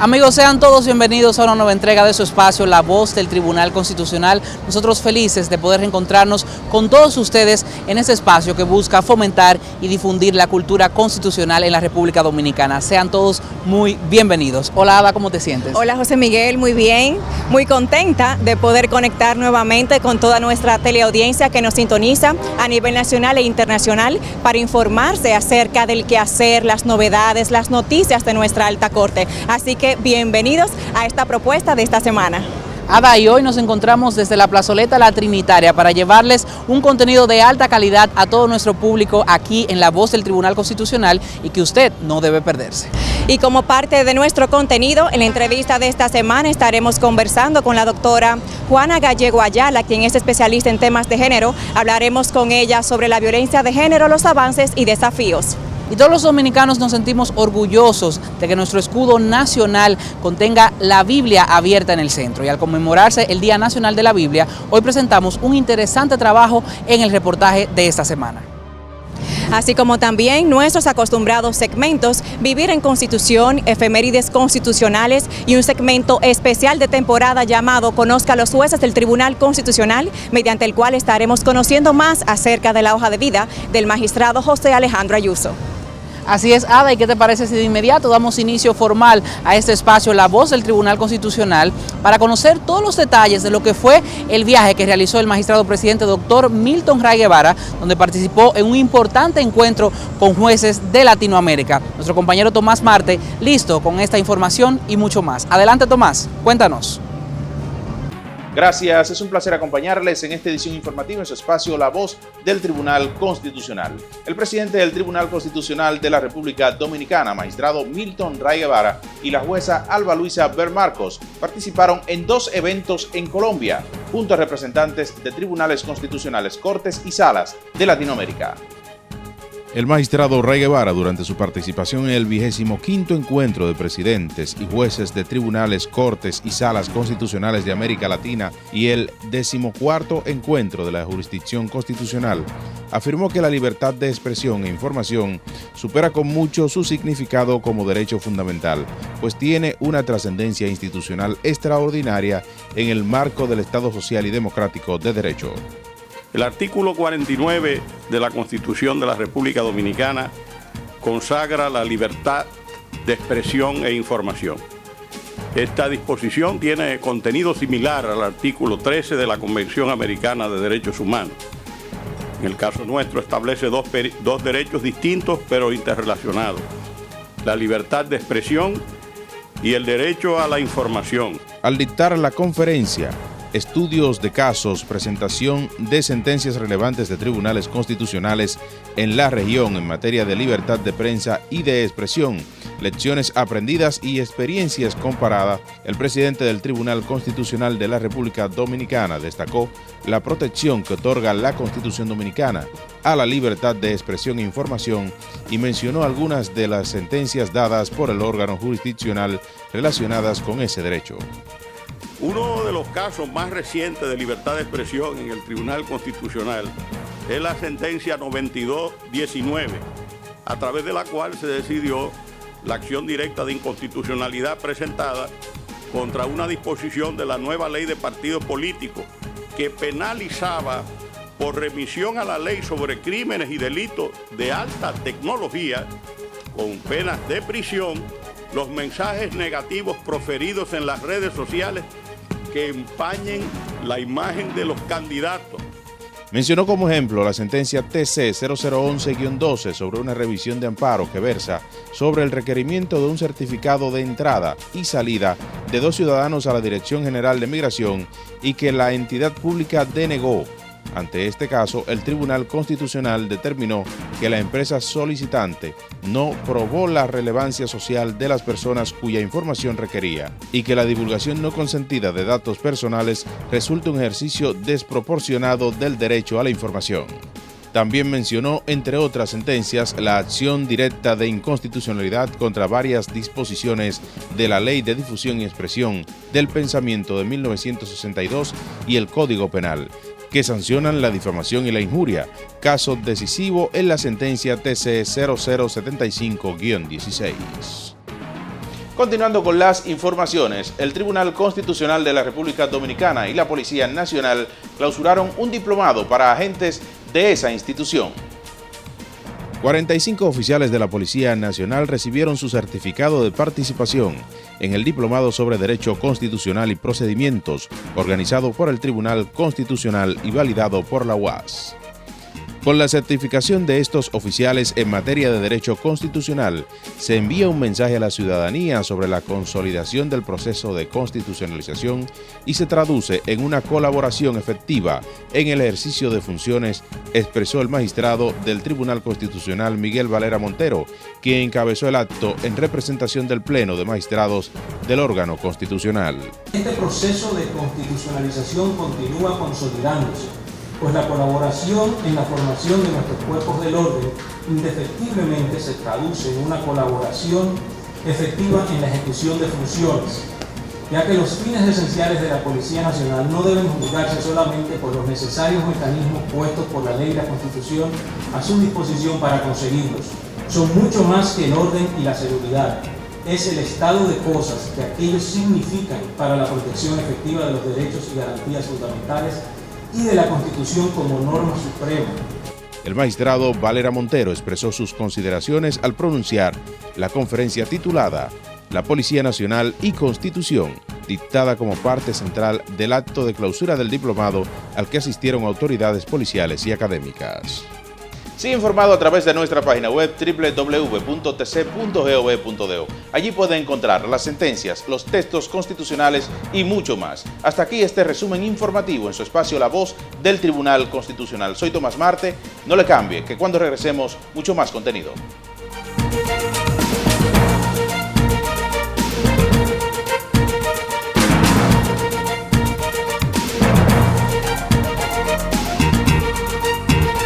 Amigos, sean todos bienvenidos a una nueva entrega de su espacio, La Voz del Tribunal Constitucional. Nosotros felices de poder reencontrarnos con todos ustedes en este espacio que busca fomentar y difundir la cultura constitucional en la República Dominicana. Sean todos muy bienvenidos. Hola Ada, ¿cómo te sientes? Hola José Miguel, muy bien, muy contenta de poder conectar nuevamente con toda nuestra teleaudiencia que nos sintoniza a nivel nacional e internacional para informarse acerca del quehacer, las novedades, las noticias de nuestra alta corte. Así que bienvenidos a esta propuesta de esta semana. Ada, y hoy nos encontramos desde la plazoleta La Trinitaria para llevarles un contenido de alta calidad a todo nuestro público aquí en La Voz del Tribunal Constitucional y que usted no debe perderse. Y como parte de nuestro contenido, en la entrevista de esta semana estaremos conversando con la doctora Juana Gallego Ayala, quien es especialista en temas de género. Hablaremos con ella sobre la violencia de género, los avances y desafíos. Y todos los dominicanos nos sentimos orgullosos de que nuestro escudo nacional contenga la Biblia abierta en el centro. Y al conmemorarse el Día Nacional de la Biblia, hoy presentamos un interesante trabajo en el reportaje de esta semana. Así como también nuestros acostumbrados segmentos, Vivir en Constitución, Efemérides Constitucionales y un segmento especial de temporada llamado Conozca a los jueces del Tribunal Constitucional, mediante el cual estaremos conociendo más acerca de la hoja de vida del magistrado José Alejandro Ayuso. Así es, Ada, ¿y qué te parece si de inmediato damos inicio formal a este espacio, La Voz del Tribunal Constitucional, para conocer todos los detalles de lo que fue el viaje que realizó el magistrado presidente doctor Milton Ray Guevara, donde participó en un importante encuentro con jueces de Latinoamérica? Nuestro compañero Tomás Marte, listo con esta información y mucho más. Adelante, Tomás, cuéntanos. Gracias, es un placer acompañarles en esta edición informativa en su espacio La Voz del Tribunal Constitucional. El presidente del Tribunal Constitucional de la República Dominicana, magistrado Milton Ray Guevara, y la jueza Alba Luisa Ber Marcos participaron en dos eventos en Colombia, junto a representantes de tribunales constitucionales, cortes y salas de Latinoamérica. El magistrado Ray Guevara, durante su participación en el 25º encuentro de presidentes y jueces de tribunales, cortes y salas constitucionales de América Latina y el 14º encuentro de la jurisdicción constitucional, afirmó que la libertad de expresión e información supera con mucho su significado como derecho fundamental, pues tiene una trascendencia institucional extraordinaria en el marco del Estado social y democrático de derecho. El artículo 49 de la Constitución de la República Dominicana consagra la libertad de expresión e información. Esta disposición tiene contenido similar al artículo 13 de la Convención Americana de Derechos Humanos. En el caso nuestro establece dos derechos distintos pero interrelacionados: la libertad de expresión y el derecho a la información. Al dictar la conferencia, estudios de casos, presentación de sentencias relevantes de tribunales constitucionales en la región en materia de libertad de prensa y de expresión, lecciones aprendidas y experiencias comparadas, el presidente del Tribunal Constitucional de la República Dominicana destacó la protección que otorga la Constitución Dominicana a la libertad de expresión e información y mencionó algunas de las sentencias dadas por el órgano jurisdiccional relacionadas con ese derecho. Uno de los casos más recientes de libertad de expresión en el Tribunal Constitucional es la sentencia 92-19, a través de la cual se decidió la acción directa de inconstitucionalidad presentada contra una disposición de la nueva ley de partidos políticos que penalizaba por remisión a la ley sobre crímenes y delitos de alta tecnología con penas de prisión los mensajes negativos proferidos en las redes sociales que empañen la imagen de los candidatos. Mencionó como ejemplo la sentencia TC 0011-12 sobre una revisión de amparo que versa sobre el requerimiento de un certificado de entrada y salida de dos ciudadanos a la Dirección General de Migración y que la entidad pública denegó. Ante este caso, el Tribunal Constitucional determinó que la empresa solicitante no probó la relevancia social de las personas cuya información requería y que la divulgación no consentida de datos personales resulta un ejercicio desproporcionado del derecho a la información. También mencionó, entre otras sentencias, la acción directa de inconstitucionalidad contra varias disposiciones de la Ley de Difusión y Expresión del Pensamiento de 1962 y el Código Penal, que sancionan la difamación y la injuria, caso decisivo en la sentencia TC 0075-16. Continuando con las informaciones, el Tribunal Constitucional de la República Dominicana y la Policía Nacional clausuraron un diplomado para agentes de esa institución. 45 oficiales de la Policía Nacional recibieron su certificado de participación en el Diplomado sobre Derecho Constitucional y Procedimientos, organizado por el Tribunal Constitucional y validado por la UAS. Con la certificación de estos oficiales en materia de derecho constitucional, se envía un mensaje a la ciudadanía sobre la consolidación del proceso de constitucionalización y se traduce en una colaboración efectiva en el ejercicio de funciones, expresó el magistrado del Tribunal Constitucional Miguel Valera Montero, quien encabezó el acto en representación del Pleno de Magistrados del órgano constitucional. Este proceso de constitucionalización continúa consolidándose, pues la colaboración en la formación de nuestros cuerpos del orden indefectiblemente se traduce en una colaboración efectiva en la ejecución de funciones, ya que los fines esenciales de la Policía Nacional no deben juzgarse solamente por los necesarios mecanismos puestos por la ley y la Constitución a su disposición para conseguirlos. Son mucho más que el orden y la seguridad. Es el estado de cosas que aquellos significan para la protección efectiva de los derechos y garantías fundamentales y de la Constitución como norma suprema. El magistrado Valera Montero expresó sus consideraciones al pronunciar la conferencia titulada La Policía Nacional y Constitución, dictada como parte central del acto de clausura del diplomado al que asistieron autoridades policiales y académicas. Sigue informado a través de nuestra página web www.tc.gov.do. Allí puede encontrar las sentencias, los textos constitucionales y mucho más. Hasta aquí este resumen informativo en su espacio La Voz del Tribunal Constitucional. Soy Tomás Marte, no le cambie, que cuando regresemos mucho más contenido.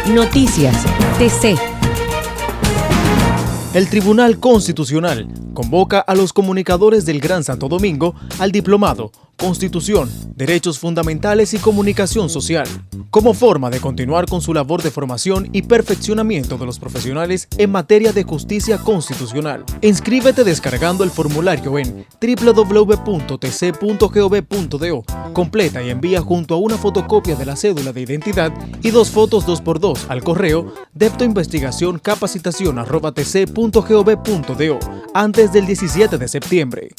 Noticias TC. El Tribunal Constitucional convoca a los comunicadores del Gran Santo Domingo al diplomado Constitución, Derechos Fundamentales y Comunicación Social, como forma de continuar con su labor de formación y perfeccionamiento de los profesionales en materia de justicia constitucional. Inscríbete descargando el formulario en www.tc.gov.do. Completa y envía junto a una fotocopia de la cédula de identidad y 2 fotos 2x2 al correo deptoinvestigación.capacitación@tc.gov.do antes del 17 de septiembre.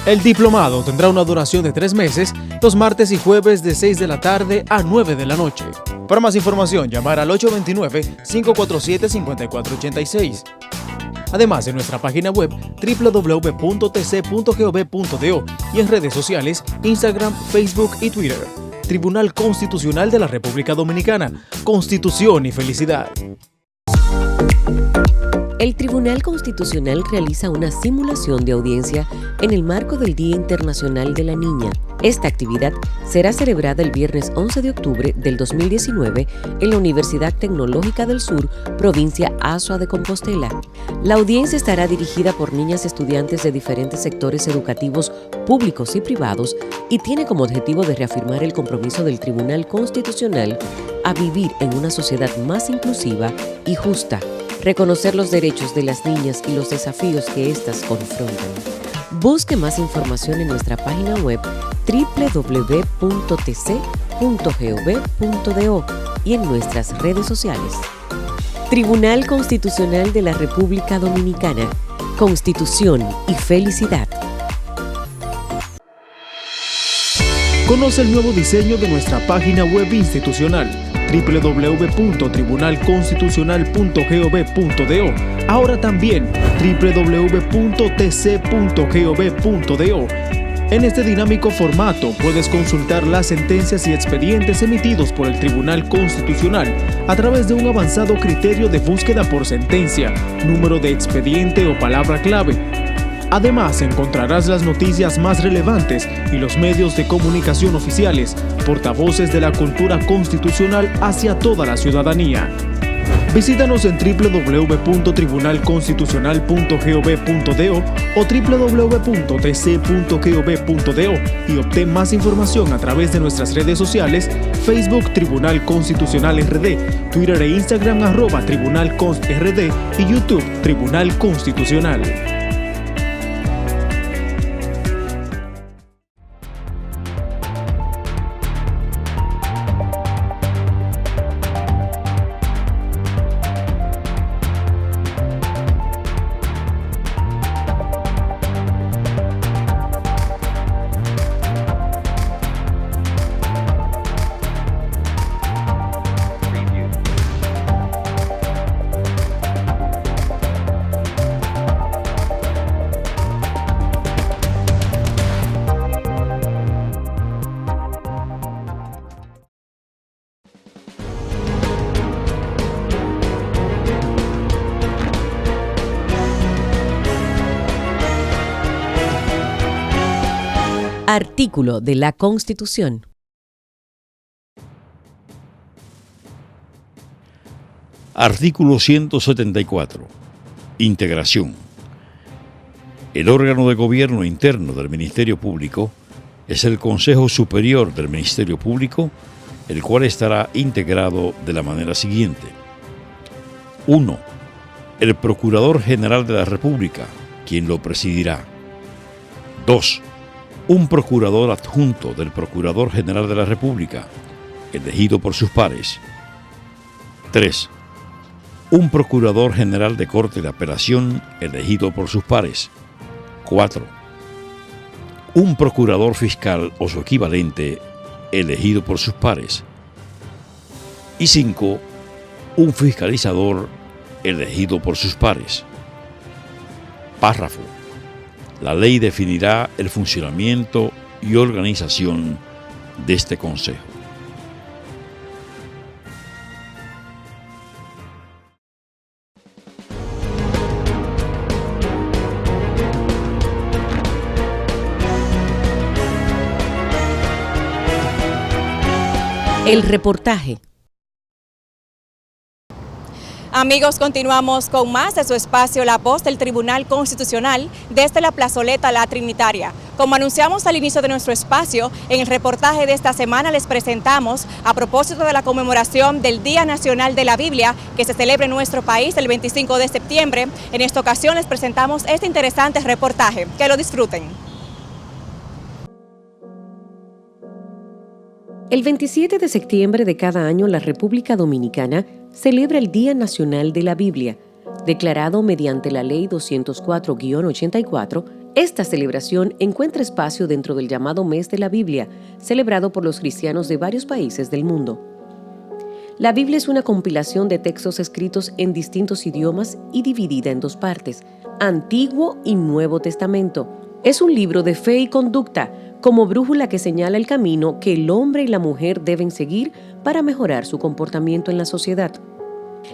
El diplomado tendrá una duración de 3 meses, los martes y jueves de 6 de la tarde a 9 de la noche. Para más información, llamar al 829-547-5486. Además, en nuestra página web www.tc.gov.do y en redes sociales, Instagram, Facebook y Twitter. Tribunal Constitucional de la República Dominicana. Constitución y felicidad. El Tribunal Constitucional realiza una simulación de audiencia en el marco del Día Internacional de la Niña. Esta actividad será celebrada el viernes 11 de octubre del 2019 en la Universidad Tecnológica del Sur, provincia Azua de Compostela. La audiencia estará dirigida por niñas estudiantes de diferentes sectores educativos públicos y privados y tiene como objetivo de reafirmar el compromiso del Tribunal Constitucional a vivir en una sociedad más inclusiva y justa, reconocer los derechos de las niñas y los desafíos que éstas confrontan. Busque más información en nuestra página web www.tc.gov.do y en nuestras redes sociales. Tribunal Constitucional de la República Dominicana. Constitución y felicidad. Conoce el nuevo diseño de nuestra página web institucional www.tribunalconstitucional.gov.do. Ahora también www.tc.gov.do. En este dinámico formato puedes consultar las sentencias y expedientes emitidos por el Tribunal Constitucional a través de un avanzado criterio de búsqueda por sentencia, número de expediente o palabra clave. Además, encontrarás las noticias más relevantes y los medios de comunicación oficiales, portavoces de la cultura constitucional hacia toda la ciudadanía. Visítanos en www.tribunalconstitucional.gov.do o www.tc.gov.do y obtén más información a través de nuestras redes sociales, Facebook Tribunal Constitucional RD, Twitter e Instagram @TribunalConstRD y YouTube Tribunal Constitucional. Artículo de la Constitución. Artículo 174. Integración. El órgano de gobierno interno del Ministerio Público es el Consejo Superior del Ministerio Público, el cual estará integrado de la manera siguiente. 1. El Procurador General de la República, quien lo presidirá. 2. Un Procurador adjunto del Procurador General de la República, elegido por sus pares. 3. Un Procurador General de Corte de Apelación, elegido por sus pares. 4. Un Procurador Fiscal o su equivalente, elegido por sus pares. Y 5. Un Fiscalizador, elegido por sus pares. Párrafo. La ley definirá el funcionamiento y organización de este Consejo. El reportaje. Amigos, continuamos con más de su espacio La Voz del Tribunal Constitucional desde la plazoleta La Trinitaria. Como anunciamos al inicio de nuestro espacio, en el reportaje de esta semana les presentamos, a propósito de la conmemoración del Día Nacional de la Biblia, que se celebra en nuestro país el 25 de septiembre, en esta ocasión les presentamos este interesante reportaje. Que lo disfruten. El 27 de septiembre de cada año, la República Dominicana celebra el Día Nacional de la Biblia. Declarado mediante la Ley 204-84, esta celebración encuentra espacio dentro del llamado Mes de la Biblia, celebrado por los cristianos de varios países del mundo. La Biblia es una compilación de textos escritos en distintos idiomas y dividida en dos partes, Antiguo y Nuevo Testamento. Es un libro de fe y conducta, como brújula que señala el camino que el hombre y la mujer deben seguir para mejorar su comportamiento en la sociedad.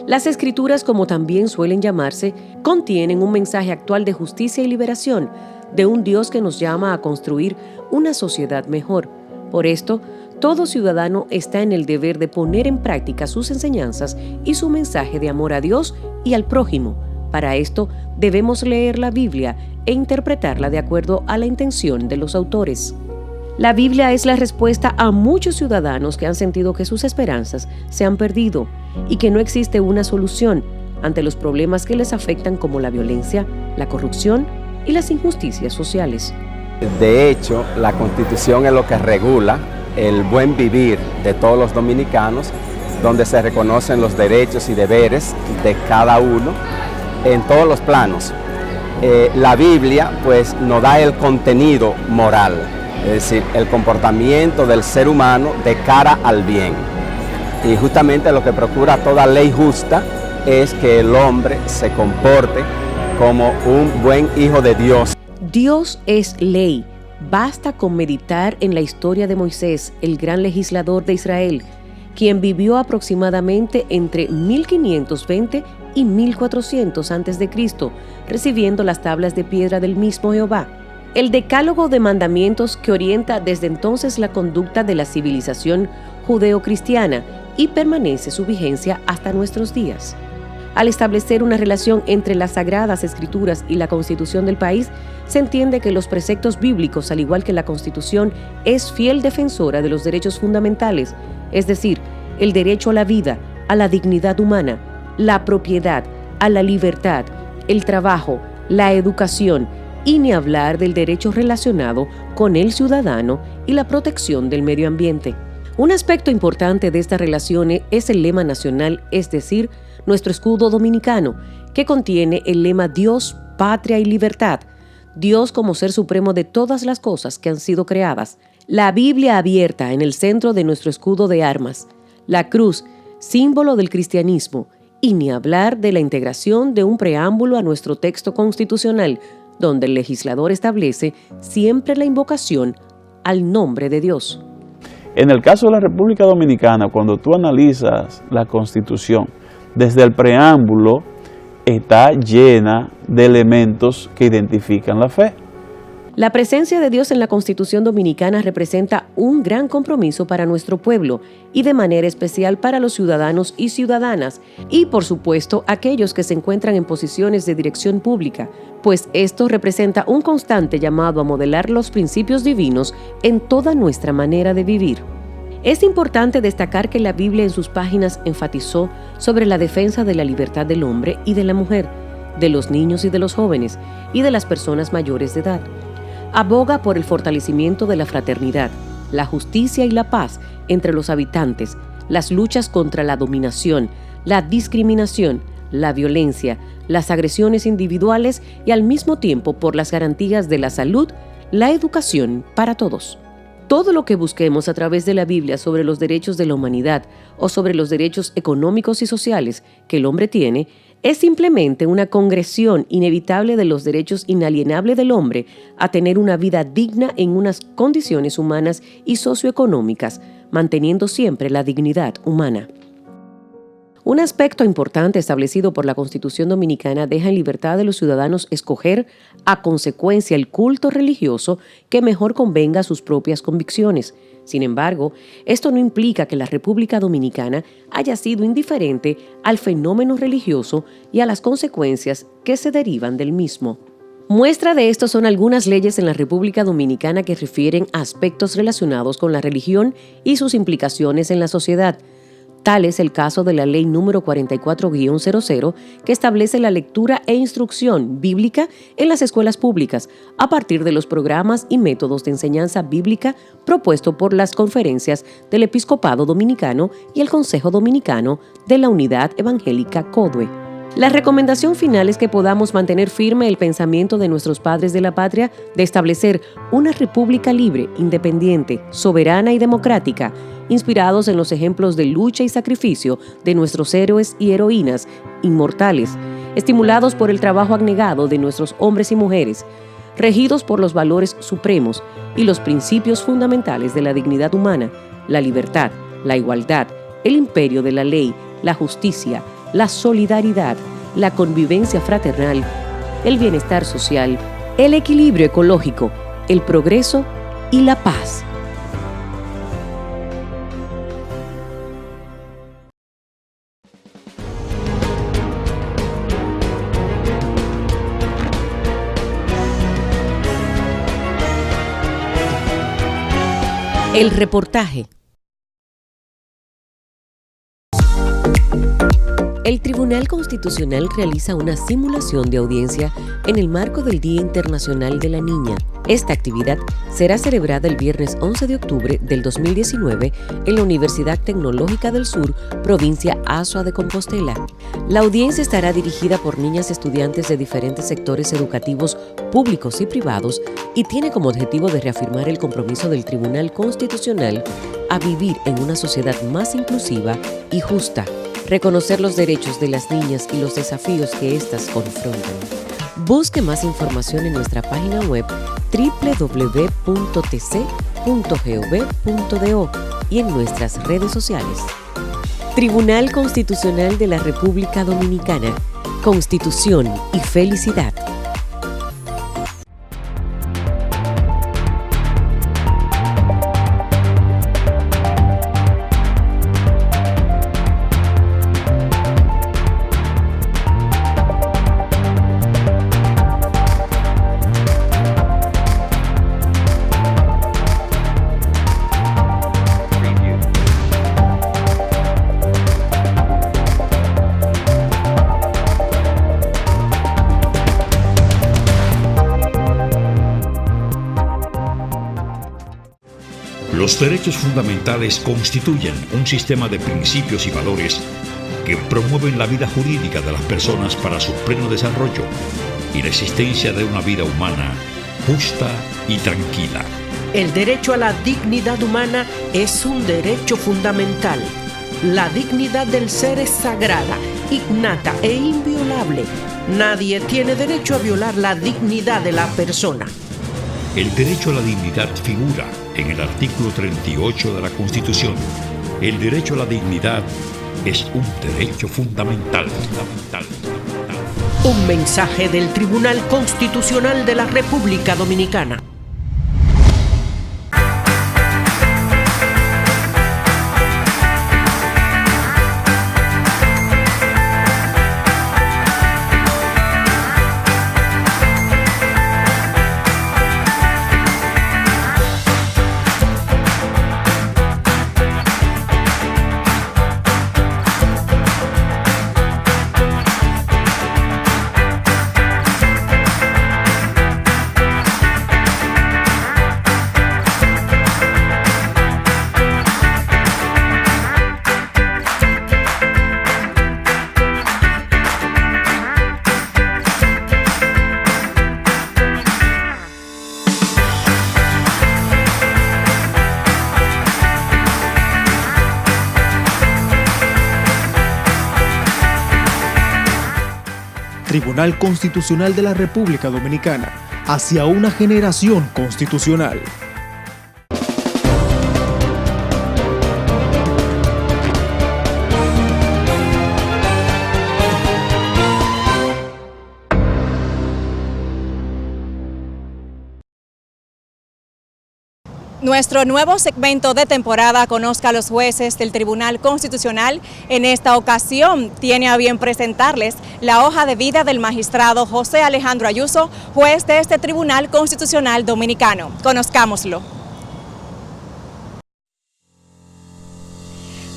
Las Escrituras, como también suelen llamarse, contienen un mensaje actual de justicia y liberación, de un Dios que nos llama a construir una sociedad mejor. Por esto, todo ciudadano está en el deber de poner en práctica sus enseñanzas y su mensaje de amor a Dios y al prójimo. Para esto, debemos leer la Biblia e interpretarla de acuerdo a la intención de los autores. La Biblia es la respuesta a muchos ciudadanos que han sentido que sus esperanzas se han perdido y que no existe una solución ante los problemas que les afectan, como la violencia, la corrupción y las injusticias sociales. De hecho, la Constitución es lo que regula el buen vivir de todos los dominicanos, donde se reconocen los derechos y deberes de cada uno en todos los planos. La Biblia pues nos da el contenido moral, es decir, el comportamiento del ser humano de cara al bien. Y justamente lo que procura toda ley justa es que el hombre se comporte como un buen hijo de Dios. Dios es ley. Basta con meditar en la historia de Moisés, el gran legislador de Israel, quien vivió aproximadamente entre 1520 y 1400 a.C., recibiendo las tablas de piedra del mismo Jehová. El decálogo de mandamientos que orienta desde entonces la conducta de la civilización judeo-cristiana y permanece su vigencia hasta nuestros días. Al establecer una relación entre las Sagradas Escrituras y la Constitución del país, se entiende que los preceptos bíblicos, al igual que la Constitución, es fiel defensora de los derechos fundamentales, es decir, el derecho a la vida, a la dignidad humana, la propiedad, a la libertad, el trabajo, la educación, y ni hablar del derecho relacionado con el ciudadano y la protección del medio ambiente. Un aspecto importante de esta relación es el lema nacional, es decir, nuestro escudo dominicano, que contiene el lema Dios, Patria y Libertad. Dios como ser supremo de todas las cosas que han sido creadas. La Biblia abierta en el centro de nuestro escudo de armas. La cruz, símbolo del cristianismo. Y ni hablar de la integración de un preámbulo a nuestro texto constitucional, donde el legislador establece siempre la invocación al nombre de Dios. En el caso de la República Dominicana, cuando tú analizas la Constitución, desde el preámbulo está llena de elementos que identifican la fe. La presencia de Dios en la Constitución Dominicana representa un gran compromiso para nuestro pueblo y de manera especial para los ciudadanos y ciudadanas y, por supuesto, aquellos que se encuentran en posiciones de dirección pública, pues esto representa un constante llamado a modelar los principios divinos en toda nuestra manera de vivir. Es importante destacar que la Biblia en sus páginas enfatizó sobre la defensa de la libertad del hombre y de la mujer, de los niños y de los jóvenes y de las personas mayores de edad. Aboga por el fortalecimiento de la fraternidad, la justicia y la paz entre los habitantes, las luchas contra la dominación, la discriminación, la violencia, las agresiones individuales y al mismo tiempo por las garantías de la salud, la educación para todos. Todo lo que busquemos a través de la Biblia sobre los derechos de la humanidad o sobre los derechos económicos y sociales que el hombre tiene es simplemente una congresión inevitable de los derechos inalienables del hombre a tener una vida digna en unas condiciones humanas y socioeconómicas, manteniendo siempre la dignidad humana. Un aspecto importante establecido por la Constitución Dominicana deja en libertad de los ciudadanos escoger a consecuencia el culto religioso que mejor convenga a sus propias convicciones. Sin embargo, esto no implica que la República Dominicana haya sido indiferente al fenómeno religioso y a las consecuencias que se derivan del mismo. Muestra de esto son algunas leyes en la República Dominicana que refieren a aspectos relacionados con la religión y sus implicaciones en la sociedad. Tal es el caso de la Ley número 44-00, que establece la lectura e instrucción bíblica en las escuelas públicas a partir de los programas y métodos de enseñanza bíblica propuesto por las conferencias del Episcopado Dominicano y el Consejo Dominicano de la Unidad Evangélica CODUE. La recomendación final es que podamos mantener firme el pensamiento de nuestros padres de la patria de establecer una república libre, independiente, soberana y democrática, inspirados en los ejemplos de lucha y sacrificio de nuestros héroes y heroínas inmortales, estimulados por el trabajo abnegado de nuestros hombres y mujeres, regidos por los valores supremos y los principios fundamentales de la dignidad humana, la libertad, la igualdad, el imperio de la ley, la justicia, la solidaridad, la convivencia fraternal, el bienestar social, el equilibrio ecológico, el progreso y la paz. El reportaje. El Tribunal Constitucional realiza una simulación de audiencia en el marco del Día Internacional de la Niña. Esta actividad será celebrada el viernes 11 de octubre del 2019 en la Universidad Tecnológica del Sur, provincia Azua de Compostela. La audiencia estará dirigida por niñas estudiantes de diferentes sectores educativos públicos y privados y tiene como objetivo de reafirmar el compromiso del Tribunal Constitucional a vivir en una sociedad más inclusiva y justa, reconocer los derechos de las niñas y los desafíos que éstas confrontan. Busque más información en nuestra página web www.tc.gov.do y en nuestras redes sociales. Tribunal Constitucional de la República Dominicana. Constitución y felicidad. Los derechos fundamentales constituyen un sistema de principios y valores que promueven la vida jurídica de las personas para su pleno desarrollo y la existencia de una vida humana justa y tranquila. El derecho a la dignidad humana es un derecho fundamental. La dignidad del ser es sagrada, innata e inviolable. Nadie tiene derecho a violar la dignidad de la persona. El derecho a la dignidad figura en el artículo 38 de la Constitución. El derecho a la dignidad es un derecho fundamental. Un mensaje del Tribunal Constitucional de la República Dominicana. Tribunal Constitucional de la República Dominicana, hacia una generación constitucional. Nuestro nuevo segmento de temporada Conozca a los jueces del Tribunal Constitucional. En esta ocasión tiene a bien presentarles la hoja de vida del magistrado José Alejandro Ayuso, juez de este Tribunal Constitucional Dominicano. Conozcámoslo.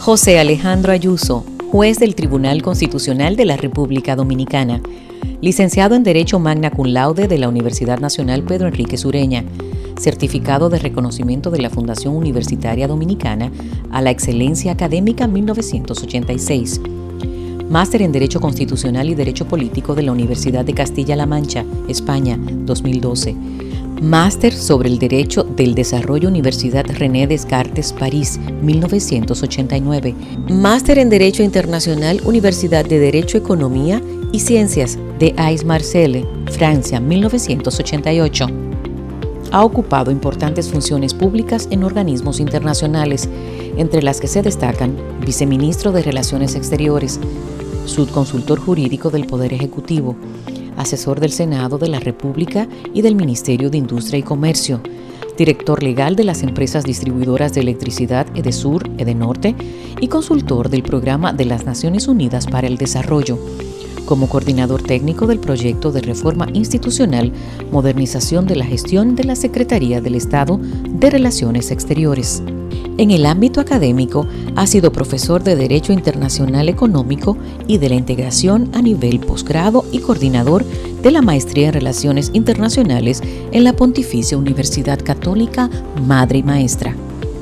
José Alejandro Ayuso, juez del Tribunal Constitucional de la República Dominicana. Licenciado en Derecho Magna Cum Laude de la Universidad Nacional Pedro Enrique Sureña. Certificado de reconocimiento de la Fundación Universitaria Dominicana a la Excelencia Académica 1986. Máster en Derecho Constitucional y Derecho Político de la Universidad de Castilla-La Mancha, España, 2012. Máster sobre el Derecho del Desarrollo Universidad René Descartes, París, 1989. Máster en Derecho Internacional Universidad de Derecho, Economía y Ciencias de Aix-Marseille, Francia, 1988. Ha ocupado importantes funciones públicas en organismos internacionales, entre las que se destacan Viceministro de Relaciones Exteriores, Subconsultor Jurídico del Poder Ejecutivo, Asesor del Senado de la República y del Ministerio de Industria y Comercio, Director Legal de las Empresas Distribuidoras de Electricidad Edesur, Edenorte y Consultor del Programa de las Naciones Unidas para el Desarrollo, como coordinador técnico del proyecto de reforma institucional, modernización de la gestión de la Secretaría del Estado de Relaciones Exteriores. En el ámbito académico, ha sido profesor de Derecho Internacional Económico y de la Integración a nivel posgrado y coordinador de la Maestría en Relaciones Internacionales en la Pontificia Universidad Católica Madre y Maestra,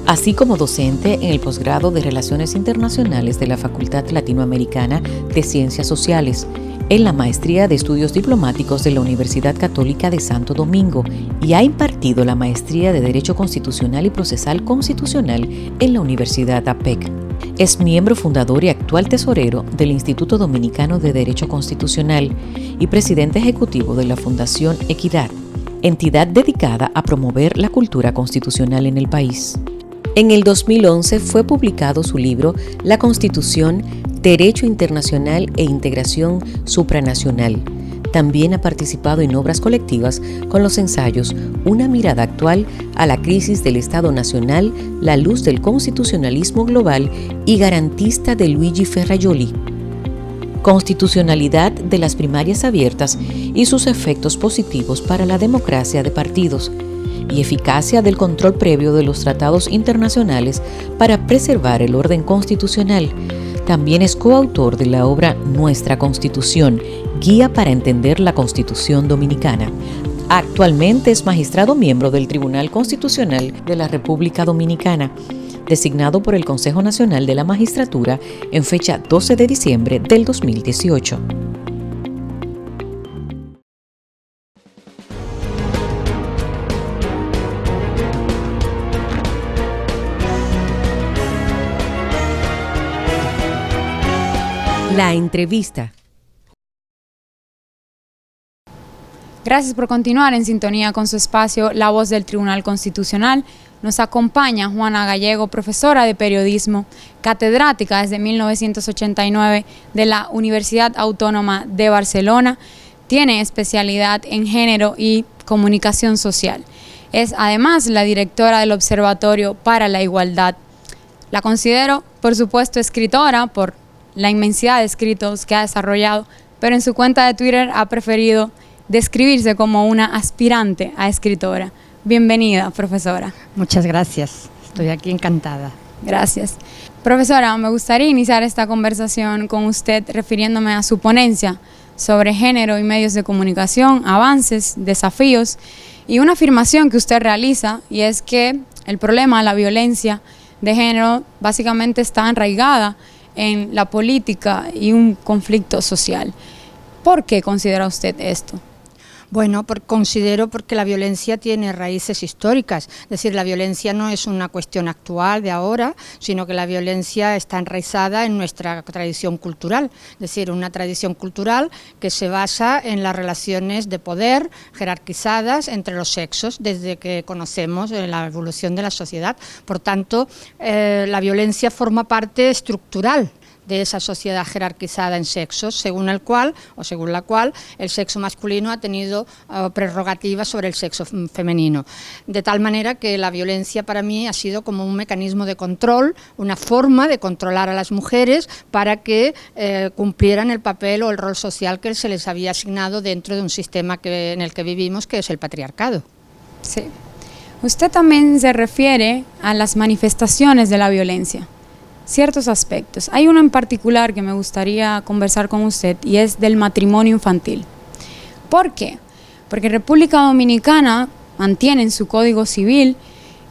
así como docente en el posgrado de Relaciones Internacionales de la Facultad Latinoamericana de Ciencias Sociales, en la Maestría de Estudios Diplomáticos de la Universidad Católica de Santo Domingo y ha impartido la Maestría de Derecho Constitucional y Procesal Constitucional en la Universidad APEC. Es miembro fundador y actual tesorero del Instituto Dominicano de Derecho Constitucional y presidente ejecutivo de la Fundación Equidad, entidad dedicada a promover la cultura constitucional en el país. En el 2011 fue publicado su libro La Constitución, Derecho Internacional e Integración Supranacional. También ha participado en obras colectivas con los ensayos Una mirada actual a la crisis del Estado Nacional, La luz del constitucionalismo global y Garantista de Luigi Ferrajoli. Constitucionalidad de las primarias abiertas y sus efectos positivos para la democracia de partidos y eficacia del control previo de los tratados internacionales para preservar el orden constitucional. También es coautor de la obra Nuestra Constitución, Guía para entender la Constitución Dominicana. Actualmente es magistrado miembro del Tribunal Constitucional de la República Dominicana, designado por el Consejo Nacional de la Magistratura en fecha 12 de diciembre del 2018. La entrevista. Gracias por continuar en sintonía con su espacio La Voz del Tribunal Constitucional. Nos acompaña Juana Gallego, profesora de periodismo, catedrática desde 1989 de la Universidad Autónoma de Barcelona. Tiene especialidad en género y comunicación social. Es además la directora del Observatorio para la Igualdad. La considero, por supuesto, escritora por la inmensidad de escritos que ha desarrollado, pero en su cuenta de Twitter ha preferido describirse como una aspirante a escritora. Bienvenida, profesora. Muchas gracias, estoy aquí encantada. Gracias. Profesora, me gustaría iniciar esta conversación con usted refiriéndome a su ponencia sobre género y medios de comunicación, avances, desafíos, y una afirmación que usted realiza, y es que el problema, la violencia de género, básicamente está arraigada en la política y un conflicto social. ¿Por qué considera usted esto? Bueno, considero porque la violencia tiene raíces históricas, es decir, la violencia no es una cuestión actual de ahora, sino que la violencia está enraizada en nuestra tradición cultural, es decir, una tradición cultural que se basa en las relaciones de poder jerarquizadas entre los sexos desde que conocemos la evolución de la sociedad. Por tanto, la violencia forma parte estructural de esa sociedad jerarquizada en sexos, según la cual el sexo masculino ha tenido prerrogativas sobre el sexo femenino. De tal manera que la violencia para mí ha sido como un mecanismo de control, una forma de controlar a las mujeres para que cumplieran el papel o el rol social que se les había asignado dentro de un sistema en el que vivimos, que es el patriarcado. Sí. Usted también se refiere a las manifestaciones de la violencia. Ciertos aspectos. Hay uno en particular que me gustaría conversar con usted y es del matrimonio infantil. ¿Por qué? Porque República Dominicana mantiene en su Código Civil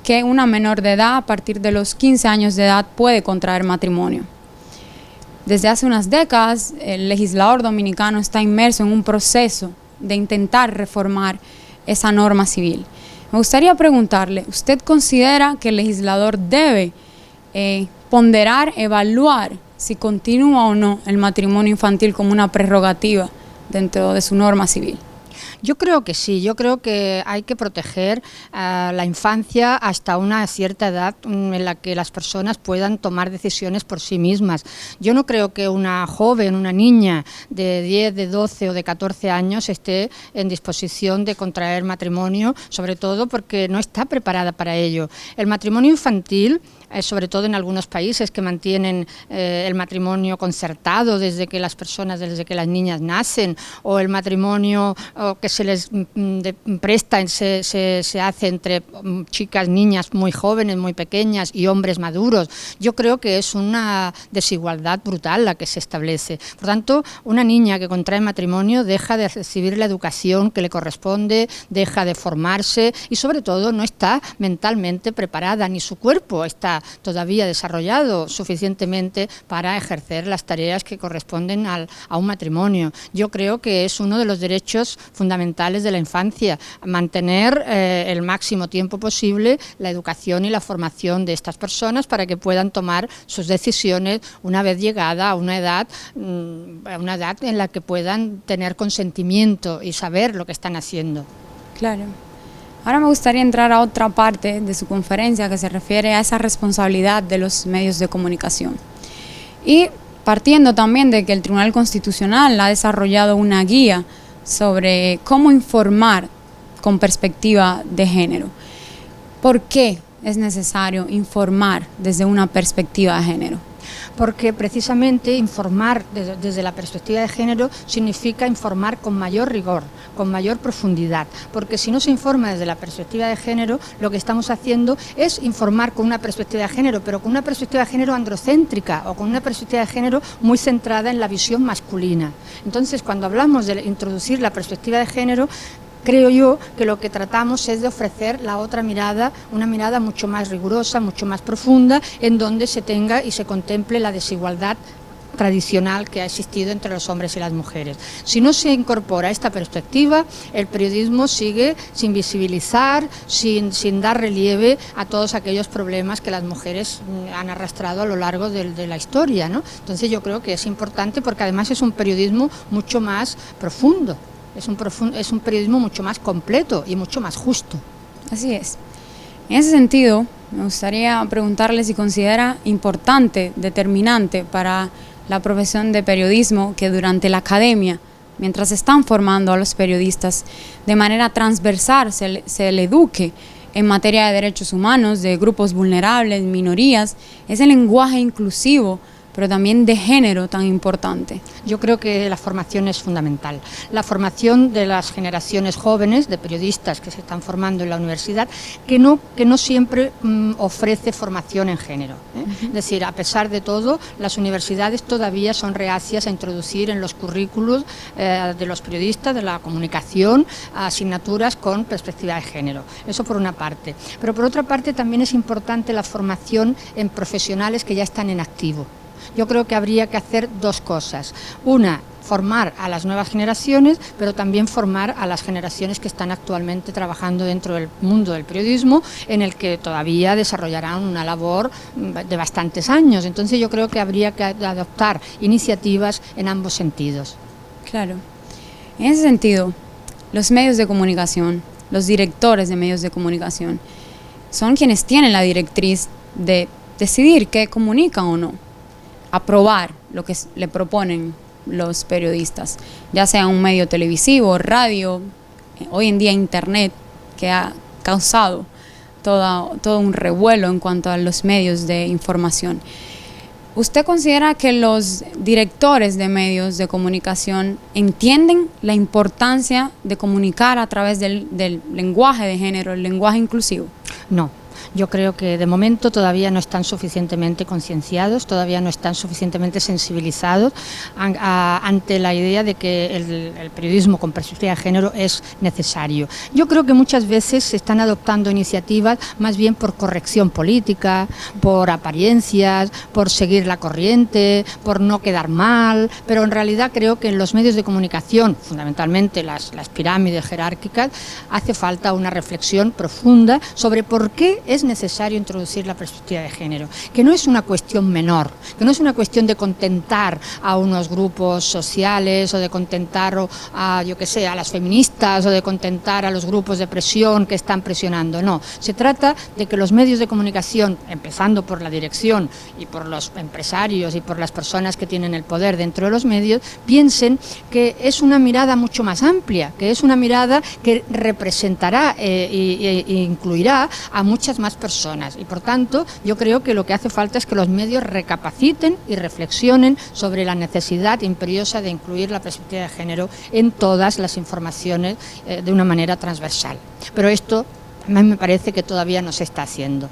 que una menor de edad a partir de los 15 años de edad puede contraer matrimonio. Desde hace unas décadas el legislador dominicano está inmerso en un proceso de intentar reformar esa norma civil. Me gustaría preguntarle, ¿usted considera que el legislador debe ponderar, evaluar si continúa o no el matrimonio infantil como una prerrogativa dentro de su norma civil? Yo creo que sí, yo creo que hay que proteger a la infancia hasta una cierta edad en la que las personas puedan tomar decisiones por sí mismas. Yo no creo que una joven, una niña de 10, de 12 o de 14 años esté en disposición de contraer matrimonio, sobre todo porque no está preparada para ello. El matrimonio infantil, sobre todo en algunos países que mantienen el matrimonio concertado desde que las niñas nacen, o el matrimonio que se les presta, se hace entre chicas, niñas muy jóvenes, muy pequeñas y hombres maduros. Yo creo que es una desigualdad brutal la que se establece. Por tanto, una niña que contrae matrimonio deja de recibir la educación que le corresponde, deja de formarse y sobre todo no está mentalmente preparada, ni su cuerpo está todavía desarrollado suficientemente para ejercer las tareas que corresponden a un matrimonio. Yo creo que es uno de los derechos fundamentales de la infancia, mantener el máximo tiempo posible la educación y la formación de estas personas para que puedan tomar sus decisiones una vez llegada a una edad en la que puedan tener consentimiento y saber lo que están haciendo. Claro. Ahora me gustaría entrar a otra parte de su conferencia que se refiere a esa responsabilidad de los medios de comunicación. Y partiendo también de que el Tribunal Constitucional ha desarrollado una guía sobre cómo informar con perspectiva de género. ¿Por qué es necesario informar desde una perspectiva de género? Porque precisamente informar desde la perspectiva de género significa informar con mayor rigor, con mayor profundidad, porque si no se informa desde la perspectiva de género, lo que estamos haciendo es informar con una perspectiva de género, pero con una perspectiva de género androcéntrica o con una perspectiva de género muy centrada en la visión masculina. Entonces, cuando hablamos de introducir la perspectiva de género, creo yo que lo que tratamos es de ofrecer la otra mirada, una mirada mucho más rigurosa, mucho más profunda, en donde se tenga y se contemple la desigualdad tradicional que ha existido entre los hombres y las mujeres. Si no se incorpora esta perspectiva, el periodismo sigue sin visibilizar, sin dar relieve a todos aquellos problemas que las mujeres han arrastrado a lo largo de la historia, ¿no? Entonces yo creo que es importante porque además es un periodismo mucho más profundo. es un periodismo mucho más completo y mucho más justo. Así es. En ese sentido, me gustaría preguntarle si considera importante, determinante para la profesión de periodismo que durante la academia, mientras están formando a los periodistas de manera transversal, se le eduque en materia de derechos humanos, de grupos vulnerables, minorías, ese lenguaje inclusivo, pero también de género tan importante. Yo creo que la formación es fundamental. La formación de las generaciones jóvenes, de periodistas que se están formando en la universidad, que no siempre ofrece formación en género, ¿eh? Es decir, a pesar de todo, las universidades todavía son reacias a introducir en los currículos de los periodistas, de la comunicación, asignaturas con perspectiva de género. Eso por una parte. Pero por otra parte también es importante la formación en profesionales que ya están en activo. Yo creo que habría que hacer dos cosas. Una, formar a las nuevas generaciones, pero también formar a las generaciones que están actualmente trabajando dentro del mundo del periodismo, en el que todavía desarrollarán una labor de bastantes años. Entonces yo creo que habría que adoptar iniciativas en ambos sentidos. Claro. En ese sentido, los medios de comunicación, los directores de medios de comunicación, son quienes tienen la directriz de decidir qué comunican o no, aprobar lo que le proponen los periodistas, ya sea un medio televisivo, radio, hoy en día internet, que ha causado todo un revuelo en cuanto a los medios de información. ¿Usted considera que los directores de medios de comunicación entienden la importancia de comunicar a través del lenguaje de género, el lenguaje inclusivo? No. Yo creo que de momento todavía no están suficientemente concienciados, todavía no están suficientemente sensibilizados ante la idea de que el periodismo con perspectiva de género es necesario. Yo creo que muchas veces se están adoptando iniciativas más bien por corrección política, por apariencias, por seguir la corriente, por no quedar mal, pero en realidad creo que en los medios de comunicación, fundamentalmente las pirámides jerárquicas, hace falta una reflexión profunda sobre por qué es necesario introducir la perspectiva de género, que no es una cuestión menor, que no es una cuestión de contentar a unos grupos sociales o de contentar a, yo qué sé, a las feministas o de contentar a los grupos de presión que están presionando, no. Se trata de que los medios de comunicación, empezando por la dirección y por los empresarios y por las personas que tienen el poder dentro de los medios, piensen que es una mirada mucho más amplia, que es una mirada que representará e incluirá a muchas más personas, y por tanto yo creo que lo que hace falta es que los medios recapaciten y reflexionen sobre la necesidad imperiosa de incluir la perspectiva de género en todas las informaciones de una manera transversal. Pero esto a mí me parece que todavía no se está haciendo.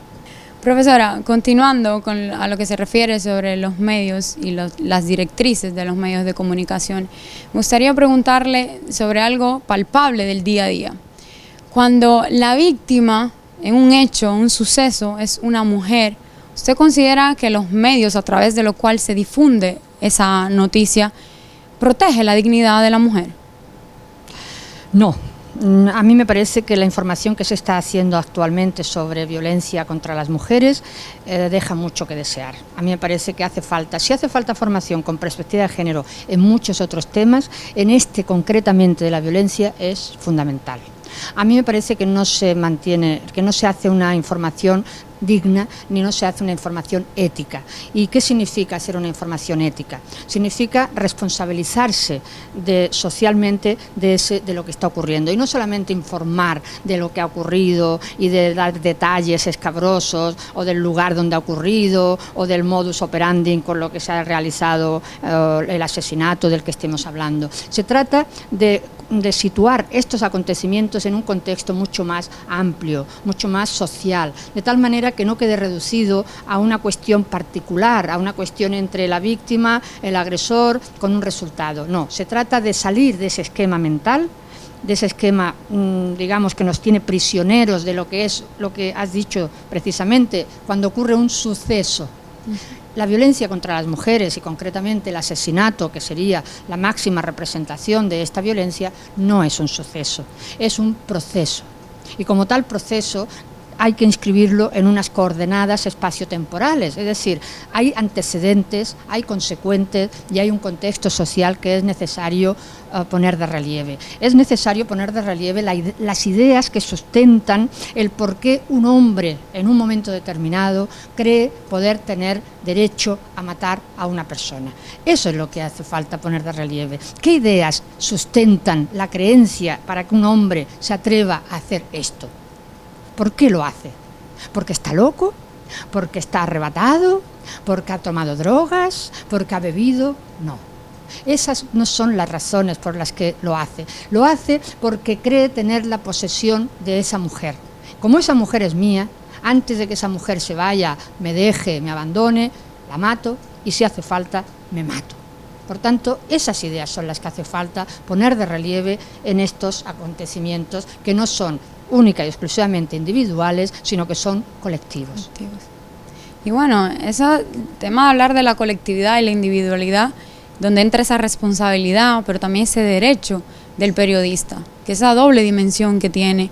Profesora, continuando a lo que se refiere sobre los medios y las directrices de los medios de comunicación, me gustaría preguntarle sobre algo palpable del día a día. Cuando la víctima en un hecho, un suceso, es una mujer, ¿usted considera que los medios a través de los cuales se difunde esa noticia protege la dignidad de la mujer? No. A mí me parece que la información que se está haciendo actualmente sobre violencia contra las mujeres deja mucho que desear. A mí me parece que si hace falta formación con perspectiva de género en muchos otros temas, en este concretamente de la violencia es fundamental. A mí me parece que no se hace una información digna ni no se hace una información ética. ¿Y qué significa ser una información ética? Significa responsabilizarse socialmente de lo que está ocurriendo y no solamente informar de lo que ha ocurrido y de dar detalles escabrosos o del lugar donde ha ocurrido o del modus operandi con lo que se ha realizado el asesinato del que estemos hablando. Se trata de situar estos acontecimientos en un contexto mucho más amplio, mucho más social, de tal manera que no quede reducido a una cuestión particular, a una cuestión entre la víctima, el agresor, con un resultado. No, se trata de salir de ese esquema mental, de ese esquema, digamos, que nos tiene prisioneros de lo que es lo que has dicho precisamente, cuando ocurre un suceso. La violencia contra las mujeres y concretamente el asesinato, que sería la máxima representación de esta violencia, no es un suceso, es un proceso. Y como tal proceso hay que inscribirlo en unas coordenadas espaciotemporales, es decir, hay antecedentes, hay consecuentes y hay un contexto social que es necesario poner de relieve. Es necesario poner de relieve las ideas que sustentan el por qué un hombre en un momento determinado cree poder tener derecho a matar a una persona. Eso es lo que hace falta poner de relieve. ¿Qué ideas sustentan la creencia para que un hombre se atreva a hacer esto? ¿Por qué lo hace? ¿Porque está loco? ¿Porque está arrebatado? ¿Porque ha tomado drogas? ¿Porque ha bebido? No. Esas no son las razones por las que lo hace. Lo hace porque cree tener la posesión de esa mujer. Como esa mujer es mía, antes de que esa mujer se vaya, me deje, me abandone, la mato y si hace falta, me mato. Por tanto, esas ideas son las que hace falta poner de relieve en estos acontecimientos que no son única y exclusivamente individuales, sino que son colectivos. Y bueno, ese tema de hablar de la colectividad y la individualidad, donde entra esa responsabilidad, pero también ese derecho del periodista, que esa doble dimensión que tiene,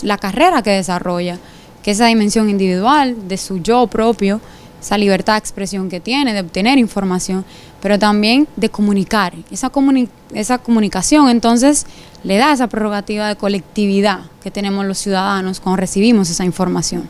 la carrera que desarrolla, que esa dimensión individual de su yo propio, esa libertad de expresión que tiene, de obtener información, pero también de comunicar. Esa comunicación entonces le da esa prerrogativa de colectividad que tenemos los ciudadanos cuando recibimos esa información.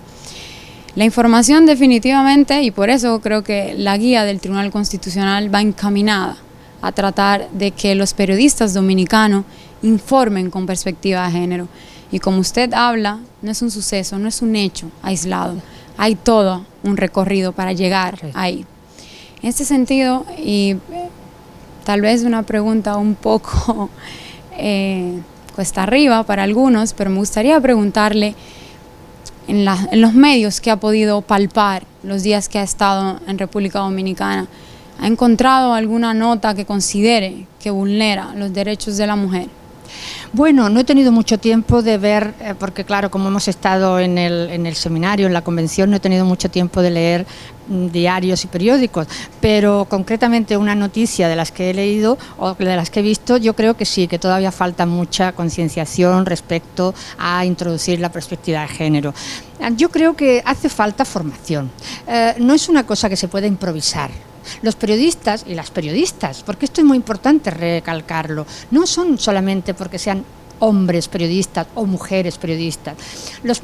La información definitivamente, y por eso creo que la guía del Tribunal Constitucional va encaminada a tratar de que los periodistas dominicanos informen con perspectiva de género. Y como usted habla, no es un suceso, no es un hecho aislado, hay todo un recorrido para llegar ahí. En este sentido, y tal vez una pregunta un poco cuesta arriba para algunos, pero me gustaría preguntarle, en los medios que ha podido palpar los días que ha estado en República Dominicana, ¿ha encontrado alguna nota que considere que vulnera los derechos de la mujer? Bueno, no he tenido mucho tiempo de ver, porque claro, como hemos estado en el seminario, en la convención, no he tenido mucho tiempo de leer diarios y periódicos, pero concretamente una noticia de las que he leído o de las que he visto, yo creo que sí, que todavía falta mucha concienciación respecto a introducir la perspectiva de género. Yo creo que hace falta formación, no es una cosa que se pueda improvisar. Los periodistas y las periodistas, porque esto es muy importante recalcarlo, no son solamente porque sean hombres periodistas o mujeres periodistas.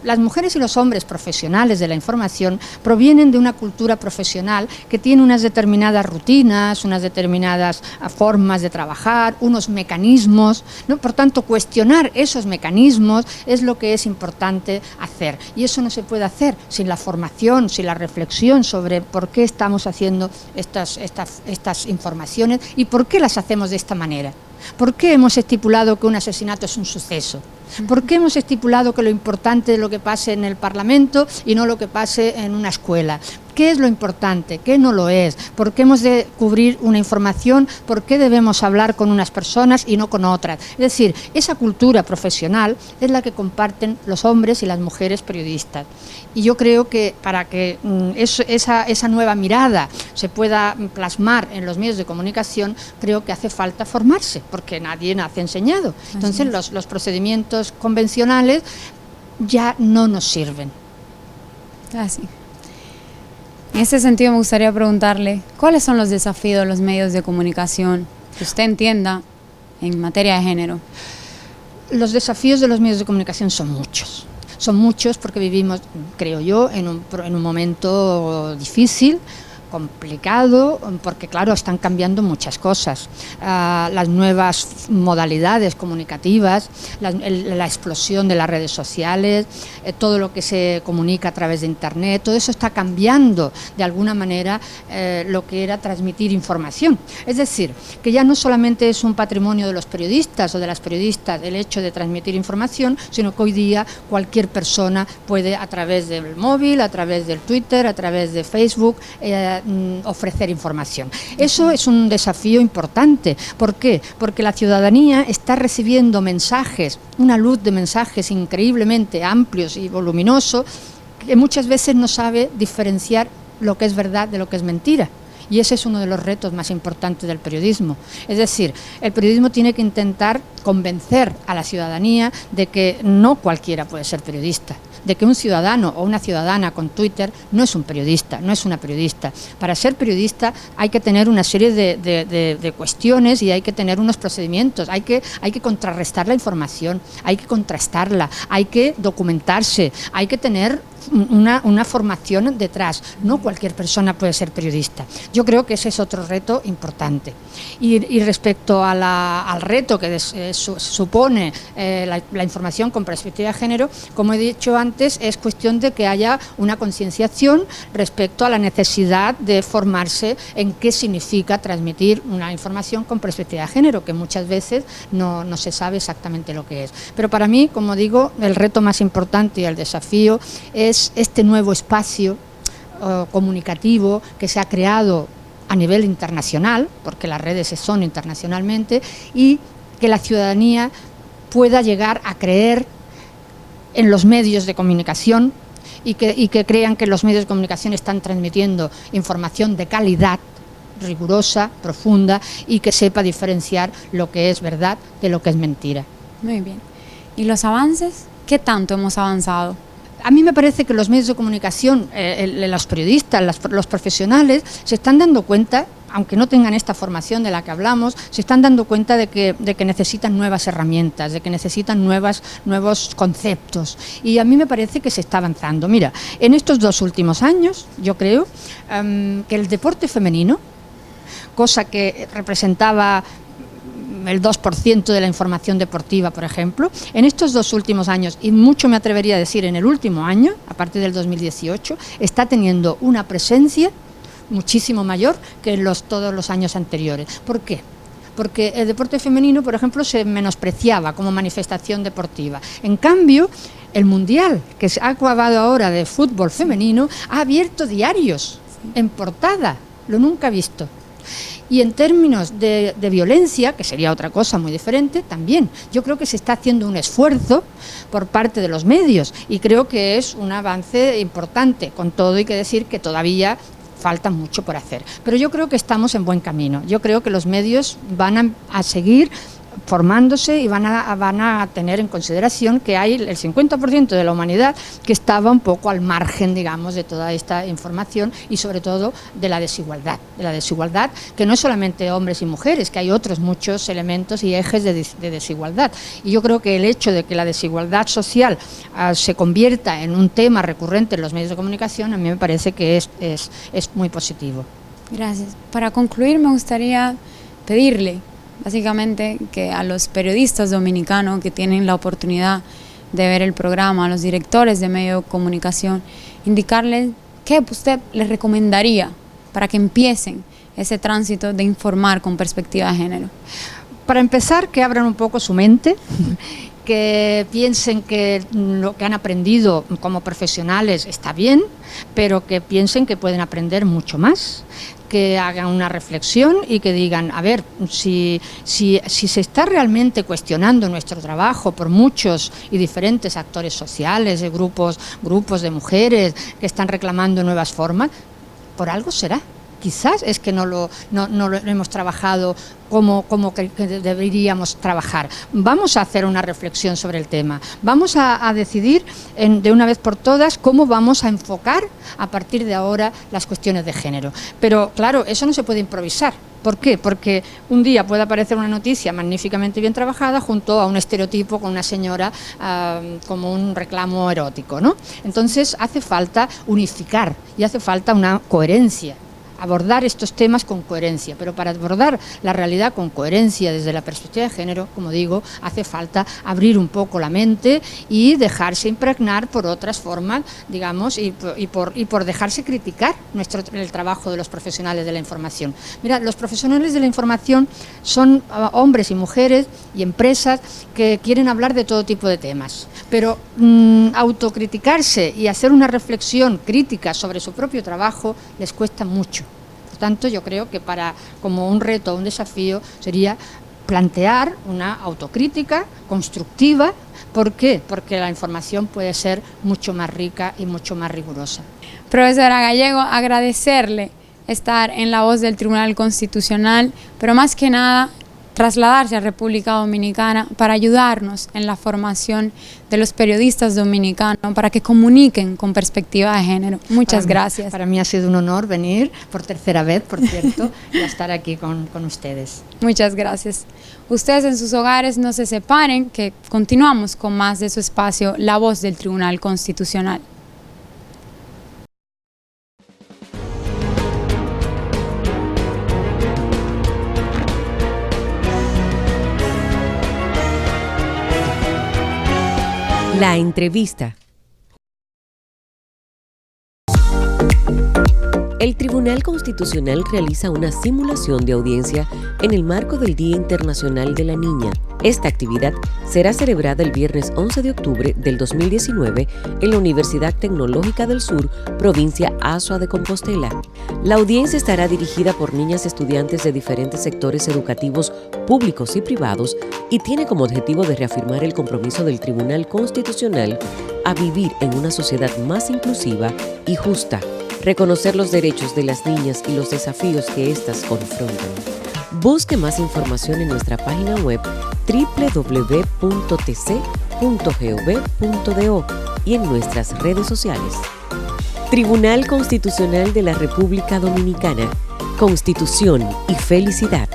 Las mujeres y los hombres profesionales de la información provienen de una cultura profesional que tiene unas determinadas rutinas, unas determinadas formas de trabajar, unos mecanismos, ¿no? Por tanto, cuestionar esos mecanismos es lo que es importante hacer. Y eso no se puede hacer sin la formación, sin la reflexión sobre por qué estamos haciendo estas informaciones y por qué las hacemos de esta manera. ¿Por qué hemos estipulado que un asesinato es un suceso? ¿Por qué hemos estipulado que lo importante es lo que pase en el Parlamento y no lo que pase en una escuela? ¿Qué es lo importante? ¿Qué no lo es? ¿Por qué hemos de cubrir una información? ¿Por qué debemos hablar con unas personas y no con otras? Es decir, esa cultura profesional es la que comparten los hombres y las mujeres periodistas. Y yo creo que para que esa nueva mirada se pueda plasmar en los medios de comunicación, creo que hace falta formarse, porque nadie nace enseñado. Entonces los procedimientos convencionales ya no nos sirven. Así. En ese sentido me gustaría preguntarle, ¿cuáles son los desafíos de los medios de comunicación que usted entienda en materia de género? Los desafíos de los medios de comunicación son muchos. Son muchos porque vivimos, creo yo, en un momento difícil, complicado, porque claro, están cambiando muchas cosas. Las nuevas modalidades comunicativas, la explosión de las redes sociales, todo lo que se comunica a través de Internet, todo eso está cambiando de alguna manera lo que era transmitir información. Es decir, que ya no solamente es un patrimonio de los periodistas o de las periodistas el hecho de transmitir información, sino que hoy día cualquier persona puede, a través del móvil, a través del Twitter, a través de Facebook, ofrecer información. Eso es un desafío importante. ¿Por qué? Porque la ciudadanía está recibiendo mensajes, una luz de mensajes increíblemente amplios y voluminosos, que muchas veces no sabe diferenciar lo que es verdad de lo que es mentira. Y ese es uno de los retos más importantes del periodismo. Es decir, el periodismo tiene que intentar convencer a la ciudadanía de que no cualquiera puede ser periodista, de que un ciudadano o una ciudadana con Twitter no es un periodista, no es una periodista. Para ser periodista hay que tener una serie de cuestiones y hay que tener unos procedimientos, hay que contrarrestar la información, hay que contrastarla, hay que documentarse, hay que tener una formación detrás. No cualquier persona puede ser periodista. Yo creo que ese es otro reto importante. Y respecto al reto que supone la información con perspectiva de género, como he dicho antes, es cuestión de que haya una concienciación respecto a la necesidad de formarse en qué significa transmitir una información con perspectiva de género, que muchas veces no se sabe exactamente lo que es. Pero para mí, como digo, el reto más importante y el desafío es este nuevo espacio comunicativo que se ha creado a nivel internacional, porque las redes son internacionalmente, y que la ciudadanía pueda llegar a creer en los medios de comunicación y que crean que los medios de comunicación están transmitiendo información de calidad, rigurosa, profunda, y que sepa diferenciar lo que es verdad de lo que es mentira. Muy bien. ¿Y los avances? ¿Qué tanto hemos avanzado? A mí me parece que los medios de comunicación, los periodistas, los profesionales, se están dando cuenta, aunque no tengan esta formación de la que hablamos, se están dando cuenta de que necesitan nuevas herramientas, de que necesitan nuevos conceptos. Y a mí me parece que se está avanzando. Mira, en estos 2 últimos años, yo creo que el deporte femenino, cosa que representaba el 2% de la información deportiva, por ejemplo, en estos 2 últimos años, y mucho me atrevería a decir en el último año, a partir del 2018, está teniendo una presencia muchísimo mayor que en todos los años anteriores. ¿Por qué? Porque el deporte femenino, por ejemplo, se menospreciaba como manifestación deportiva. En cambio, el Mundial, que se ha acabado ahora de fútbol femenino, ha abierto diarios en portada, lo nunca visto. Y en términos de violencia, que sería otra cosa muy diferente, también yo creo que se está haciendo un esfuerzo por parte de los medios y creo que es un avance importante. Con todo hay que decir que todavía falta mucho por hacer, pero yo creo que estamos en buen camino. Yo creo que los medios van a seguir formándose y van a tener en consideración que hay el 50% de la humanidad que estaba un poco al margen, digamos, de toda esta información y sobre todo de la desigualdad que no es solamente hombres y mujeres, que hay otros muchos elementos y ejes de desigualdad. Y yo creo que el hecho de que la desigualdad social se convierta en un tema recurrente en los medios de comunicación, a mí me parece que es muy positivo. Gracias. Para concluir, me gustaría pedirle básicamente que a los periodistas dominicanos que tienen la oportunidad de ver el programa, a los directores de medios de comunicación, indicarles qué usted les recomendaría para que empiecen ese tránsito de informar con perspectiva de género. Para empezar, que abran un poco su mente, que piensen que lo que han aprendido como profesionales está bien, pero que piensen que pueden aprender mucho más, que hagan una reflexión y que digan, a ver, si se está realmente cuestionando nuestro trabajo por muchos y diferentes actores sociales, grupos de mujeres que están reclamando nuevas formas, por algo será. Quizás es que no lo hemos trabajado como que deberíamos trabajar. Vamos a hacer una reflexión sobre el tema. Vamos a decidir de una vez por todas cómo vamos a enfocar a partir de ahora las cuestiones de género. Pero claro, eso no se puede improvisar. ¿Por qué? Porque un día puede aparecer una noticia magníficamente bien trabajada junto a un estereotipo con una señora como un reclamo erótico, ¿no? Entonces hace falta unificar y hace falta una coherencia. Abordar estos temas con coherencia, pero para abordar la realidad con coherencia desde la perspectiva de género, como digo, hace falta abrir un poco la mente y dejarse impregnar por otras formas, digamos, y por dejarse criticar el trabajo de los profesionales de la información. Mira, los profesionales de la información son hombres y mujeres y empresas que quieren hablar de todo tipo de temas, pero autocriticarse y hacer una reflexión crítica sobre su propio trabajo les cuesta mucho. Por tanto, yo creo que como un reto, un desafío, sería plantear una autocrítica constructiva. ¿Por qué? Porque la información puede ser mucho más rica y mucho más rigurosa. Profesora Gallego, agradecerle estar en la voz del Tribunal Constitucional, pero más que nada trasladarse a República Dominicana para ayudarnos en la formación de los periodistas dominicanos para que comuniquen con perspectiva de género. Muchas gracias. Para mí ha sido un honor venir por tercera vez, por cierto, y estar aquí con ustedes. Muchas gracias. Ustedes en sus hogares no se separen, que continuamos con más de su espacio, La Voz del Tribunal Constitucional. La entrevista. El Tribunal Constitucional realiza una simulación de audiencia en el marco del Día Internacional de la Niña. Esta actividad será celebrada el viernes 11 de octubre del 2019 en la Universidad Tecnológica del Sur, provincia Azua de Compostela. La audiencia estará dirigida por niñas estudiantes de diferentes sectores educativos públicos y privados y tiene como objetivo de reafirmar el compromiso del Tribunal Constitucional a vivir en una sociedad más inclusiva y justa, reconocer los derechos de las niñas y los desafíos que éstas confrontan. Busque más información en nuestra página web www.tc.gov.do y en nuestras redes sociales. Tribunal Constitucional de la República Dominicana. Constitución y felicidad.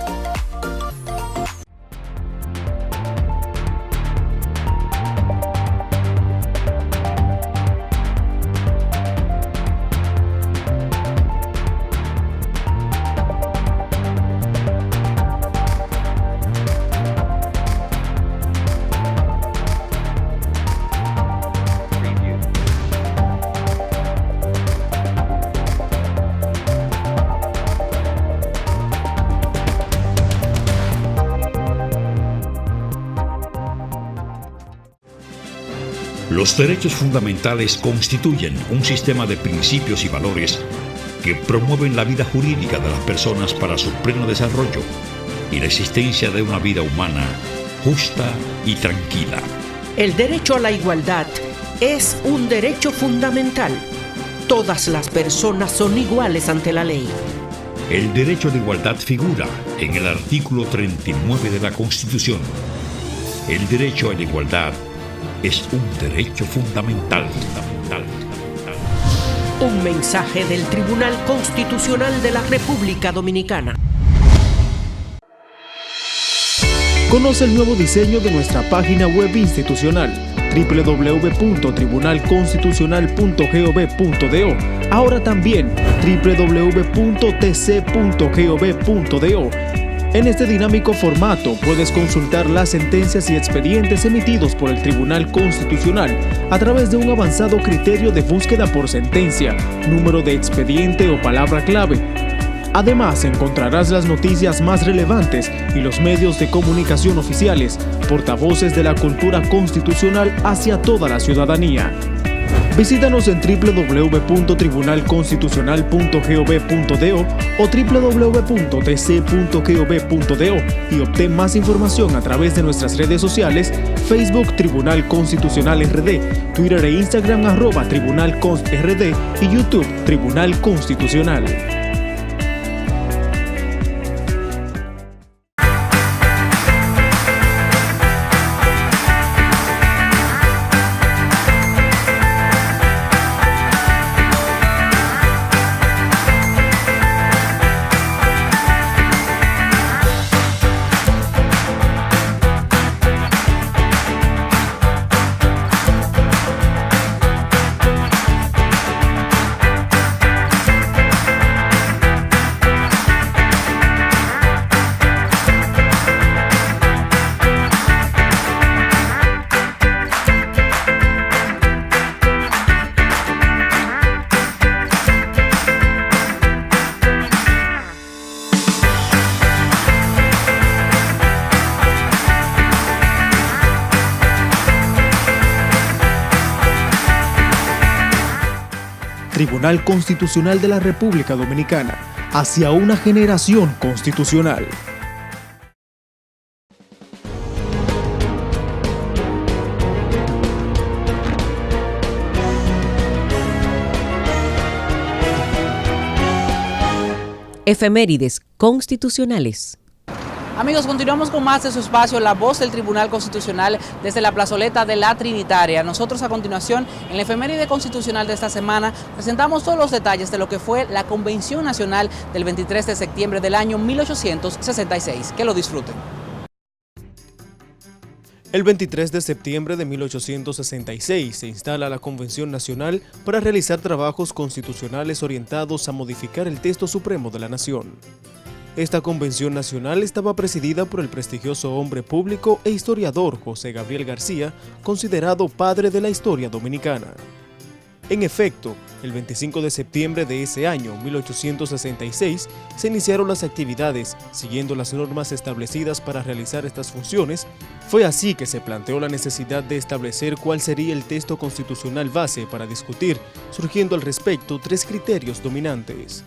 Los derechos fundamentales constituyen un sistema de principios y valores que promueven la vida jurídica de las personas para su pleno desarrollo y la existencia de una vida humana justa y tranquila. El derecho a la igualdad es un derecho fundamental. Todas las personas son iguales ante la ley. El derecho de igualdad figura en el artículo 39 de la Constitución. El derecho a la igualdad es un derecho fundamental. Un mensaje del Tribunal Constitucional de la República Dominicana. Conoce el nuevo diseño de nuestra página web institucional www.tribunalconstitucional.gov.do. Ahora también www.tc.gov.do. En este dinámico formato puedes consultar las sentencias y expedientes emitidos por el Tribunal Constitucional a través de un avanzado criterio de búsqueda por sentencia, número de expediente o palabra clave. Además, encontrarás las noticias más relevantes y los medios de comunicación oficiales, portavoces de la cultura constitucional hacia toda la ciudadanía. Visítanos en www.tribunalconstitucional.gov.do o www.tc.gov.do y obtén más información a través de nuestras redes sociales: Facebook Tribunal Constitucional RD, Twitter e Instagram @TribunalConstRD y YouTube Tribunal Constitucional. Tribunal Constitucional de la República Dominicana, hacia una generación constitucional. Efemérides constitucionales. Amigos, continuamos con más de su espacio, La Voz del Tribunal Constitucional, desde la plazoleta de la Trinitaria. Nosotros a continuación, en la efeméride constitucional de esta semana, presentamos todos los detalles de lo que fue la Convención Nacional del 23 de septiembre del año 1866. Que lo disfruten. El 23 de septiembre de 1866 se instala la Convención Nacional para realizar trabajos constitucionales orientados a modificar el texto supremo de la nación. Esta Convención Nacional estaba presidida por el prestigioso hombre público e historiador José Gabriel García, considerado padre de la historia dominicana. En efecto, el 25 de septiembre de ese año, 1866, se iniciaron las actividades, siguiendo las normas establecidas para realizar estas funciones. Fue así que se planteó la necesidad de establecer cuál sería el texto constitucional base para discutir, surgiendo al respecto 3 criterios dominantes.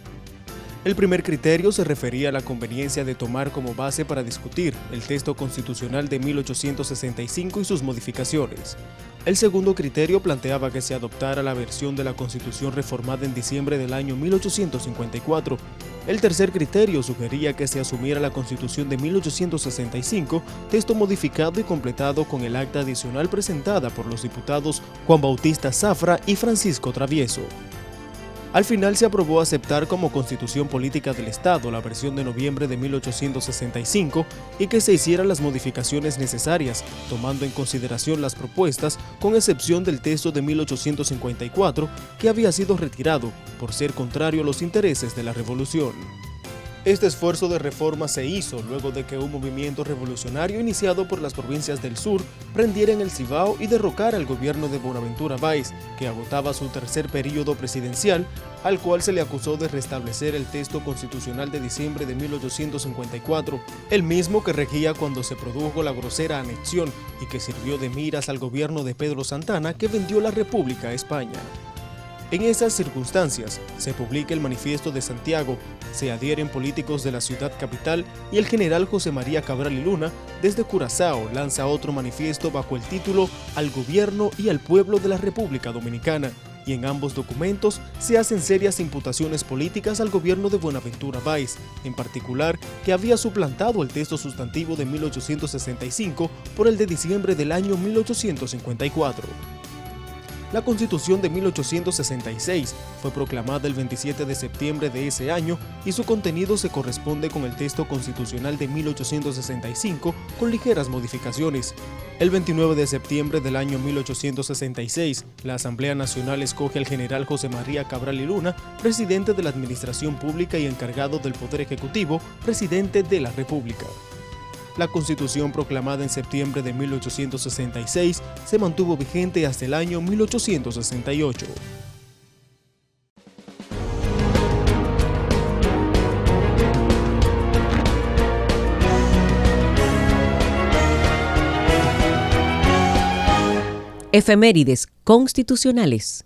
El primer criterio se refería a la conveniencia de tomar como base para discutir el texto constitucional de 1865 y sus modificaciones. El segundo criterio planteaba que se adoptara la versión de la Constitución reformada en diciembre del año 1854. El tercer criterio sugería que se asumiera la Constitución de 1865, texto modificado y completado con el acta adicional presentada por los diputados Juan Bautista Zafra y Francisco Travieso. Al final se aprobó aceptar como Constitución Política del Estado la versión de noviembre de 1865 y que se hicieran las modificaciones necesarias, tomando en consideración las propuestas, con excepción del texto de 1854, que había sido retirado por ser contrario a los intereses de la Revolución. Este esfuerzo de reforma se hizo luego de que un movimiento revolucionario iniciado por las provincias del sur prendiera en el Cibao y derrocara al gobierno de Buenaventura Báez, que agotaba su tercer período presidencial, al cual se le acusó de restablecer el texto constitucional de diciembre de 1854, el mismo que regía cuando se produjo la grosera anexión y que sirvió de miras al gobierno de Pedro Santana, que vendió la República a España. En esas circunstancias, se publica el Manifiesto de Santiago, se adhieren políticos de la ciudad capital y el general José María Cabral y Luna, desde Curazao, lanza otro manifiesto bajo el título Al Gobierno y al Pueblo de la República Dominicana, y en ambos documentos se hacen serias imputaciones políticas al gobierno de Buenaventura Báez, en particular que había suplantado el texto sustantivo de 1865 por el de diciembre del año 1854. La Constitución de 1866 fue proclamada el 27 de septiembre de ese año y su contenido se corresponde con el texto constitucional de 1865 con ligeras modificaciones. El 29 de septiembre del año 1866, la Asamblea Nacional escoge al general José María Cabral y Luna, presidente de la Administración Pública y encargado del Poder Ejecutivo, presidente de la República. La Constitución proclamada en septiembre de 1866 se mantuvo vigente hasta el año 1868. Efemérides constitucionales.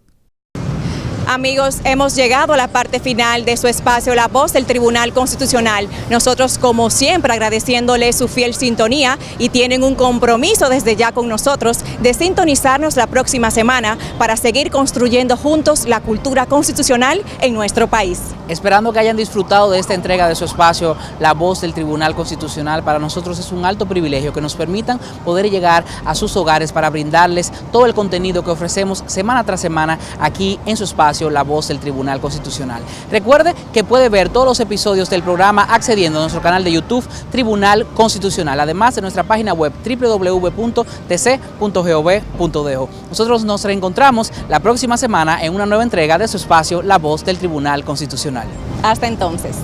Amigos, hemos llegado a la parte final de su espacio La Voz del Tribunal Constitucional. Nosotros, como siempre, agradeciéndole su fiel sintonía y tienen un compromiso desde ya con nosotros de sintonizarnos la próxima semana para seguir construyendo juntos la cultura constitucional en nuestro país. Esperando que hayan disfrutado de esta entrega de su espacio La Voz del Tribunal Constitucional. Para nosotros es un alto privilegio que nos permitan poder llegar a sus hogares para brindarles todo el contenido que ofrecemos semana tras semana aquí en su espacio La Voz del Tribunal Constitucional. Recuerde que puede ver todos los episodios del programa accediendo a nuestro canal de YouTube Tribunal Constitucional, además de nuestra página web www.tc.gov.do. Nosotros nos reencontramos la próxima semana en una nueva entrega de su espacio La Voz del Tribunal Constitucional. Hasta entonces.